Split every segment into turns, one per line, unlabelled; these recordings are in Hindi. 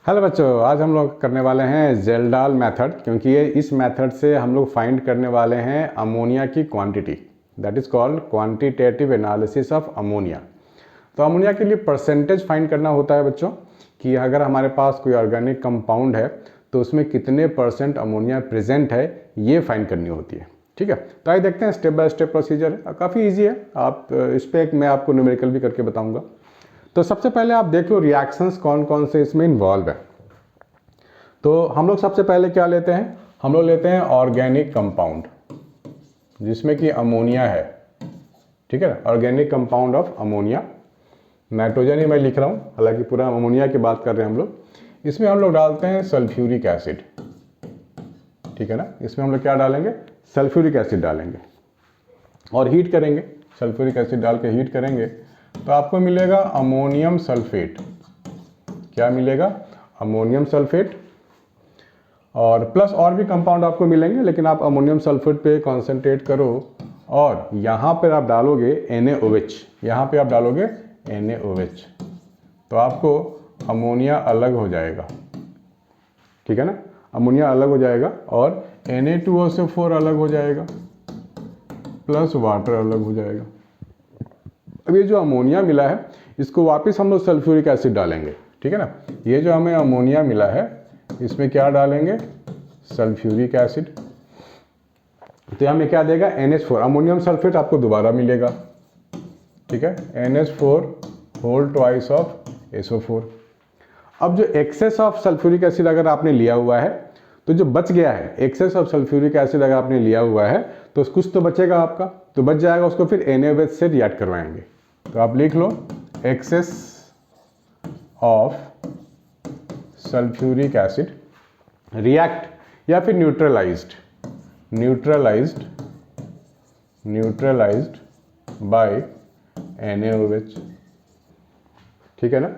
हेलो बच्चों, आज हम लोग करने वाले हैं जेल्डाल मेथड, क्योंकि ये इस मेथड से हम लोग फाइंड करने वाले हैं अमोनिया की quantity. That is called quantitative analysis of ammonia. तो अमोनिया के लिए परसेंटेज फाइंड करना होता है बच्चों, कि अगर हमारे पास कोई ऑर्गेनिक कंपाउंड है तो उसमें कितने परसेंट अमोनिया प्रेजेंट है, ये फाइंड करनी होती है। ठीक है, तो आइए देखते हैं। स्टेप बाय स्टेप प्रोसीजर है, काफ़ी ईजी है। आप इस पर मैं आपको न्यूमेरिकल भी करके बताऊँगा। तो सबसे पहले आप देख लो रिएक्शंस कौन कौन से इसमें इन्वॉल्व है। तो हम लोग सबसे पहले क्या लेते हैं, हम लोग लेते हैं ऑर्गेनिक कंपाउंड जिसमें कि अमोनिया है। ठीक है, organic compound of ammonia. Nitrogen ही मैं लिख रहा हूँ, हालांकि पूरा अमोनिया की बात कर रहे हैं हम लोग। इसमें हम लोग डालते हैं सल्फ्यूरिक एसिड। ठीक है ना, इसमें हम लोग क्या डालेंगे, सल्फ्यूरिक एसिड डालेंगे और हीट करेंगे। सल्फ्यूरिक एसिड डाल के हीट करेंगे तो आपको मिलेगा अमोनियम सल्फेट। क्या मिलेगा, अमोनियम सल्फेट। और प्लस और भी कंपाउंड आपको मिलेंगे, लेकिन आप अमोनियम सल्फेट पे कंसंट्रेट करो। और यहाँ पर आप डालोगे NaOH, यहाँ पे आप डालोगे NaOH, तो आपको अमोनिया अलग हो जाएगा। ठीक है ना, अमोनिया अलग हो जाएगा और Na2O4 अलग हो जाएगा, प्लस वाटर अलग हो जाएगा। अब ये जो अमोनिया मिला है इसको वापस हम लोग सल्फ्यूरिक एसिड डालेंगे। ठीक है ना, ये जो हमें अमोनिया मिला है इसमें क्या डालेंगे, सल्फ्यूरिक एसिड। तो हमें क्या देगा, NH4, अमोनियम सल्फेट आपको दोबारा मिलेगा। ठीक है, NH4 whole twice of SO4। अब जो एक्सेस ऑफ सल्फ्यूरिक एसिड अगर आपने लिया हुआ है, तो जो बच गया है एक्सेस ऑफ सल्फ्यूरिक एसिड अगर आपने लिया हुआ है तो कुछ तो बचेगा आपका, तो बच जाएगा, उसको फिर NaOH से रिएक्ट करवाएंगे। तो आप लिख लो excess of sulphuric acid react या फिर न्यूट्रलाइज्ड बाय NaOH। ठीक है ना,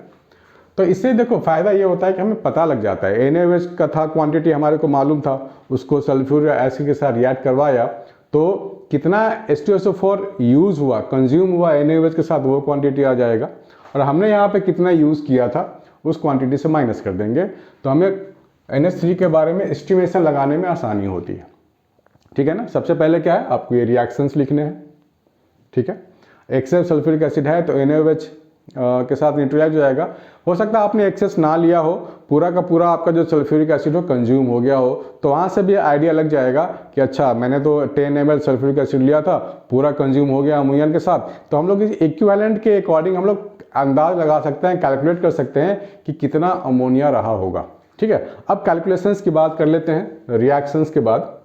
तो इससे देखो फायदा ये होता है कि हमें पता लग जाता है। NaOH का था क्वांटिटी हमारे को मालूम था, उसको सल्फ्यूरिक एसिड के साथ रिएक्ट करवाया तो कितना H2SO4 यूज हुआ, कंज्यूम हुआ NaOH के साथ, वो क्वांटिटी आ जाएगा। और हमने यहाँ पे कितना यूज किया था उस क्वांटिटी से माइनस कर देंगे, तो हमें NH3 के बारे में एस्टिमेशन लगाने में आसानी होती है। ठीक है ना, सबसे पहले क्या है, आपको ये रिएक्शंस लिखने हैं। ठीक है, एक्सेस सल्फ्यूरिक एसिड है तो NaOH के साथ न्यूट्रलाइज हो जाएगा। हो सकता है आपने एक्सेस ना लिया हो, पूरा का पूरा आपका जो सल्फ्यूरिक एसिड हो कंज्यूम हो गया हो, तो वहाँ से भी आइडिया लग जाएगा कि अच्छा मैंने तो 10 ml सल्फ्यूरिक एसिड लिया था, पूरा कंज्यूम हो गया अमोनिया के साथ। तो हम लोग इस इक्विवेलेंट के अकॉर्डिंग हम लोग अंदाज लगा सकते हैं, कैलकुलेट कर सकते हैं कि कितना अमोनिया रहा होगा। ठीक है, अब कैलकुलेशंस की बात कर लेते हैं रिएक्शंस के बाद।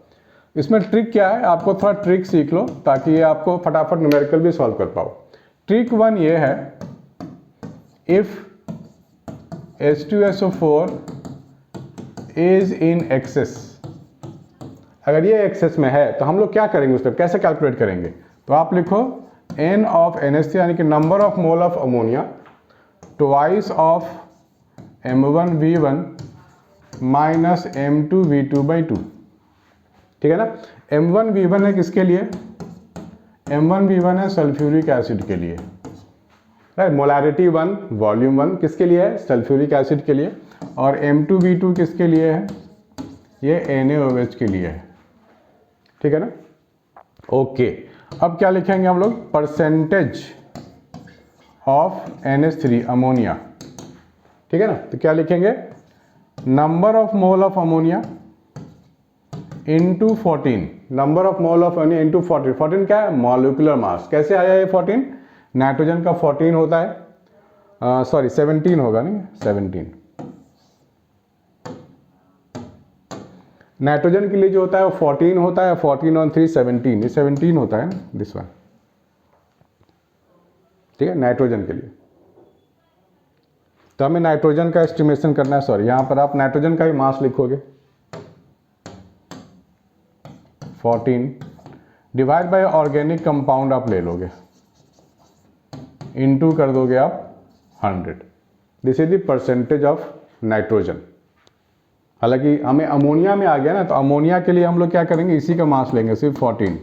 इसमें ट्रिक क्या है, आपको थोड़ा ट्रिक सीख लो ताकि ये आपको फटाफट न्यूमेरिकल भी सॉल्व कर पाओ। ट्रिक 1 ये है, if H2SO4 is in excess, अगर ये एक्सेस में है तो हम लोग क्या करेंगे, उस पर कैसे कैलकुलेट करेंगे। तो आप लिखो N ऑफ NH3 यानी कि number of mole of ammonia twice of M1V1 minus M2V2/2। ठीक है ना, M1V1 है किसके लिए, M1V1 है सल्फ्यूरिक एसिड के लिए, राइट। मोलैरिटी 1 वॉल्यूम 1 किसके लिए है, सल्फ्यूरिक एसिड के लिए। और M2V2 किसके लिए है, ये NaOH के लिए है। ठीक है ना, ओके। अब क्या लिखेंगे हम लोग, परसेंटेज ऑफ NH3 अमोनिया। ठीक है ना, तो क्या लिखेंगे, number of mole of ammonia into 14, number of mole of ammonia into 14। 14 क्या है, मॉलिक्यूलर मास। कैसे आया ये 14, नाइट्रोजन का 14 होता है, सॉरी 17 होगा, नहीं 17। नाइट्रोजन के लिए जो होता है वो 14 होता है, 14 और 3 17, ये 17 होता है ना, दिस वन। ठीक है, नाइट्रोजन के लिए। तो हमें नाइट्रोजन का एस्टिमेशन करना है, सॉरी यहाँ पर आप नाइट्रोजन का ही मास लिखोगे 14 डिवाइड बाय ऑर्गेनिक कंपाउंड आप ले लोगे, इनटू कर दोगे आप 100। This is the percentage of nitrogen. हालांकि हमें अमोनिया में आ गया ना, तो अमोनिया के लिए हम लोग क्या करेंगे, इसी का मास लेंगे, सिर्फ 14।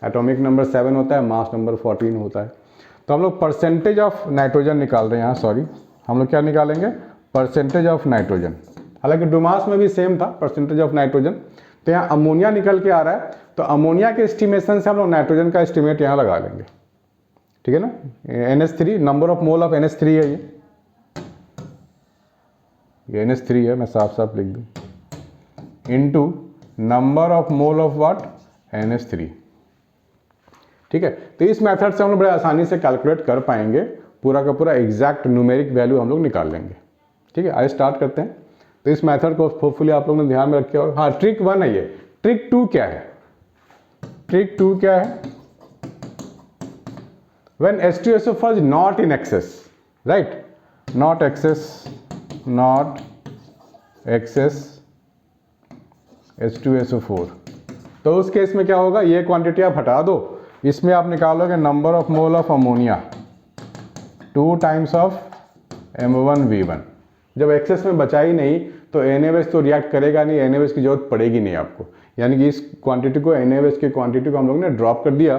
एटॉमिक नंबर 7 होता है, मास नंबर 14 होता है। तो हम लोग परसेंटेज ऑफ नाइट्रोजन निकाल रहे हैं यहाँ, सॉरी हम लोग क्या निकालेंगे, परसेंटेज ऑफ नाइट्रोजन। हालांकि डूमास में भी सेम था परसेंटेज ऑफ नाइट्रोजन। तो यहाँ अमोनिया निकल के आ रहा है, तो अमोनिया के एस्टिमेशन से हम लोग नाइट्रोजन का एस्टिमेट यहाँ लगा लेंगे, ठीक है ना। NH3 number of mole of NH3 है, ये NH3 है, मैं साफ साफ लिख दूँ, into number of mole of what, NH3, ठीक है। तो इस मेथड से हम लोग बड़े आसानी से कैलकुलेट कर पाएंगे, पूरा का पूरा एग्जैक्ट न्यूमेरिक वैल्यू हम लोग निकाल लेंगे, ठीक है। आइए स्टार्ट करते हैं। तो इस मेथड को होपफुली आप लोगों ने ध्यान में रखे होगा। हाँ, ट्रिक 1 है ये। ट्रिक 2 क्या है? ट्रिक 2 क्या है? when H2SO4 is not in excess, right, not excess H2SO4, तो उस केस में क्या होगा, ये क्वांटिटी आप हटा दो, इसमें आप निकालोगे number of mole of ammonia 2 times of M1V1। जब एक्सेस में बचा ही नहीं तो NaOH तो रिएक्ट करेगा नहीं, NaOH की जरूरत पड़ेगी नहीं आपको, यानी कि इस क्वांटिटी को, NaOH की क्वांटिटी को हम लोग ने ड्रॉप कर दिया।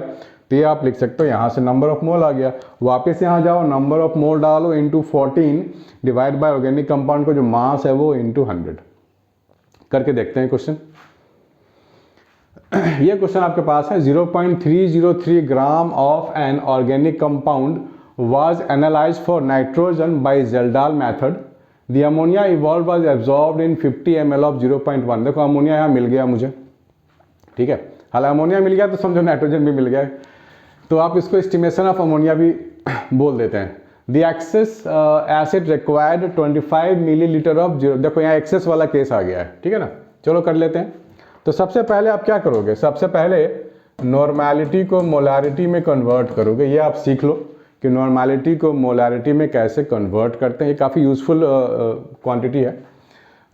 तो ये आप लिख सकते हो, यहाँ से नंबर ऑफ मोल आ गया, वापस यहाँ जाओ, नंबर ऑफ मोल डालो into 14 divide by organic compound को जो मास है वो इंटू 100 करके देखते हैं क्वेश्चन। ये क्वेश्चन आपके पास है, 0.303 gram of an organic compound was analyzed for nitrogen by Zeldal method. The ammonia evolved was absorbed in 50 ml of 0.1। देखो अमोनिया यहाँ मिल गया मुझे, ठीक है। हालांकि अमोनिया मिल गया तो समझो नाइट्रोजन भी मिल गया, तो आप इसको एस्टिमेशन ऑफ अमोनिया भी बोल देते हैं। The excess acid required 25 millilitre of 0, देखो यहाँ एक्सेस वाला केस आ गया है, ठीक है ना। चलो कर लेते हैं। तो सबसे पहले आप क्या करोगे, सबसे पहले नॉर्मेलिटी को मोलारिटी में कन्वर्ट करोगे। ये आप सीख लो कि नॉर्मेलिटी को मोलारिटी में कैसे कन्वर्ट करते हैं, ये काफ़ी यूजफुल क्वांटिटी है।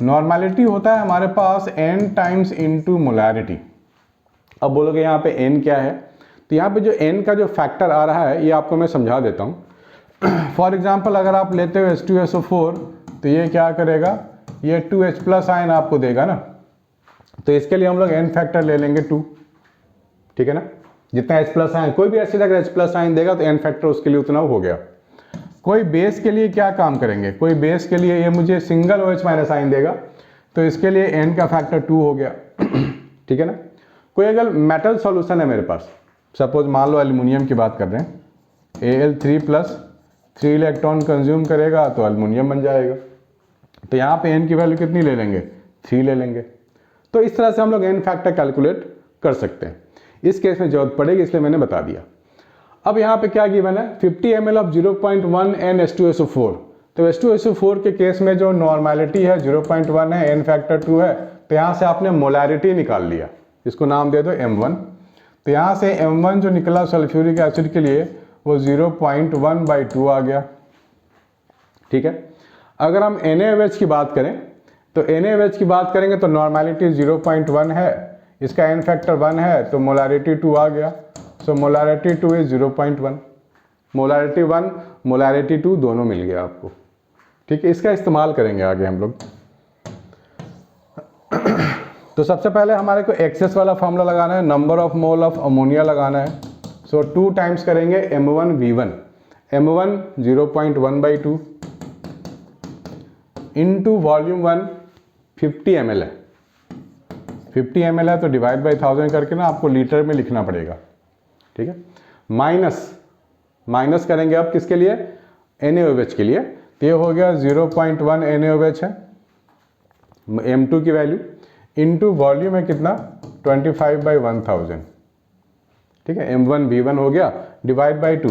नॉर्मेलिटी होता है हमारे पास n टाइम्स इनटू मोलारिटी। अब बोलोगे यहाँ पे n क्या है, तो यहाँ पे जो n का जो फैक्टर आ रहा है ये आपको मैं समझा देता हूँ। फॉर एग्जांपल अगर आप लेते हो H2SO4 तो ये क्या करेगा, ये 2H+ आयन आपको देगा ना, तो इसके लिए हम लोग n फैक्टर ले लेंगे 2, ठीक है ना। जितना H+ आयन, कोई भी एसिड अगर H+ आयन देगा तो n फैक्टर उसके लिए उतना हो गया। कोई बेस के लिए क्या काम करेंगे, कोई बेस के लिए ये मुझे सिंगल OH- आयन देगा तो इसके लिए n का फैक्टर 2 हो गया, ठीक है ना। कोई अगर मेटल सॉल्यूशन है मेरे पास, सपोज मान लो एल्युमिनियम की बात कर रहे हैं, Al3+ 3 इलेक्ट्रॉन कंज्यूम करेगा तो एल्युमिनियम बन जाएगा, तो यहाँ पे n की वैल्यू कितनी ले लेंगे, 3 ले लेंगे। तो इस तरह से हम लोग n फैक्टर कैलकुलेट कर सकते हैं। इस केस में जरूरत पड़ेगी इसलिए मैंने बता दिया। अब यहाँ पे क्या गिवन है, 50 ml ऑफ 0.1 N H2SO4। तो H2SO4 के केस में जो नॉर्मेलिटी है 0.1 है, n फैक्टर 2 है, तो यहाँ से आपने मोलैरिटी निकाल लिया, इसको नाम दे दो M1। तो यहाँ से M1 जो निकला सल्फ्यूरिक एसिड के लिए वो 0.1/2 आ गया, ठीक है। अगर हम NaOH की बात करें तो NaOH की बात करेंगे तो नॉर्मेलिटी 0.1 है, इसका n फैक्टर 1 है तो मोलैरिटी 2 आ गया। सो मोलैरिटी 2 इज 0.1, मोलैरिटी 1 मोलैरिटी 2 दोनों मिल गया आपको, ठीक है। इसका इस्तेमाल करेंगे आगे हम लोग। तो सबसे पहले हमारे को एक्सेस वाला फॉर्मूला लगाना है, number of mole of ammonia लगाना है। सो 2 टाइम्स करेंगे M1V1, M1 0.1/2 into volume 1 50 ml है, 50 ml है तो डिवाइड बाई 1000 करके ना आपको लीटर में लिखना पड़ेगा, ठीक है। माइनस करेंगे अब किसके लिए, NaOH के लिए, तो ये हो गया 0.1 NaOH है M2 की वैल्यू, इंटू वॉल्यूम है कितना 25/1000, ठीक है। M1V1 हो गया डिवाइड बाई 2,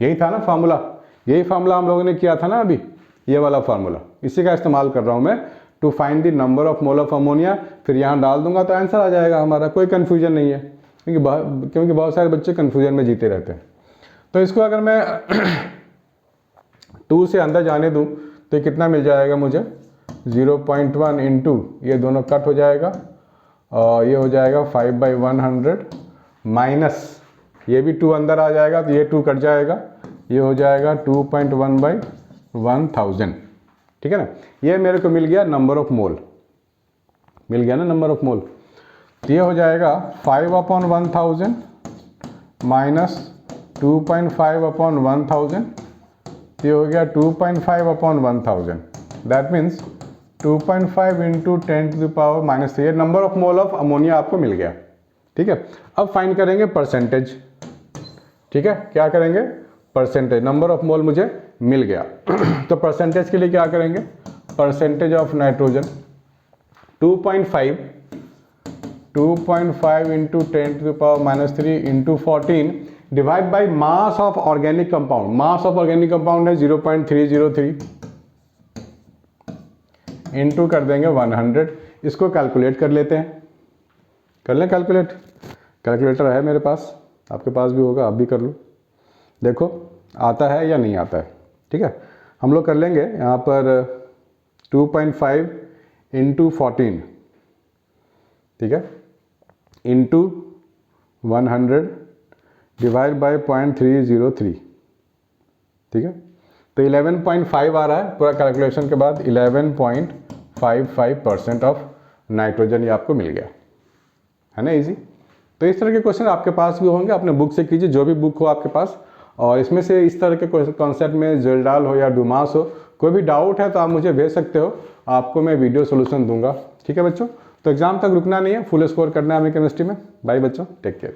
यही था ना फार्मूला, यही फार्मूला हम लोगों ने किया था ना अभी, ये वाला फार्मूला, इसी का इस्तेमाल कर रहा हूँ मैं to find the number of mole of ammonia. फिर यहाँ डाल दूंगा तो आंसर आ जाएगा हमारा, कोई कन्फ्यूजन नहीं है, क्योंकि बहुत सारे बच्चे कन्फ्यूजन में जीते रहते हैं। तो इसको अगर मैं 2 से अंदर जाने दूँ तो कितना मिल जाएगा मुझे, 0.1 इंटू ये दोनों कट हो जाएगा और ये हो जाएगा 5/100 माइनस ये भी 2 अंदर आ जाएगा तो ये 2 कट जाएगा, ये हो जाएगा 2.1/1000, ठीक है ना। ये मेरे को मिल गया नंबर ऑफ मोल, मिल गया ना नंबर ऑफ मोल। तो ये हो जाएगा 5/1000 माइनस 2.5/1000 तो ये हो गया 2.5 upon 1000, that means 2.5 into 10⁻⁻3 number of mole of ammonia आपको मिल गया। ठीक है, अब फाइंड करेंगे परसेंटेज। ठीक है, क्या करेंगे, परसेंटेज, नंबर ऑफ मोल मुझे मिल गया तो परसेंटेज के लिए क्या करेंगे, percentage of nitrogen 2.5 into 10⁻³ into 14 divide by mass of organic compound. Mass of organic compound है 0.303 इंटू कर देंगे 100। इसको कैलकुलेट कर लेते हैं, कर लें कैलकुलेट। कैलकुलेटर है मेरे पास, आपके पास भी होगा, आप भी कर लो, देखो आता है या नहीं आता है। ठीक है, हम लोग कर लेंगे यहाँ पर 2.5 इंटू 14, ठीक है, इंटू 100 डिवाइड बाई 0.303। ठीक है, तो 11.5 आ रहा है पूरा कैलकुलेशन के बाद। 11.55% ऑफ नाइट्रोजन ये आपको मिल गया, है ना, इजी। तो इस तरह के क्वेश्चन आपके पास भी होंगे, अपने बुक से कीजिए, जो भी बुक हो आपके पास, और इसमें से इस तरह के कॉन्सेप्ट में जेल्डाल हो या डुमास हो, कोई भी डाउट है तो आप मुझे भेज सकते हो, आपको मैं वीडियो सोल्यूशन दूंगा। ठीक है बच्चों, तो एग्जाम तक रुकना नहीं है, फुल स्कोर करना है हमें केमिस्ट्री में। बाय बच्चों, टेक केयर।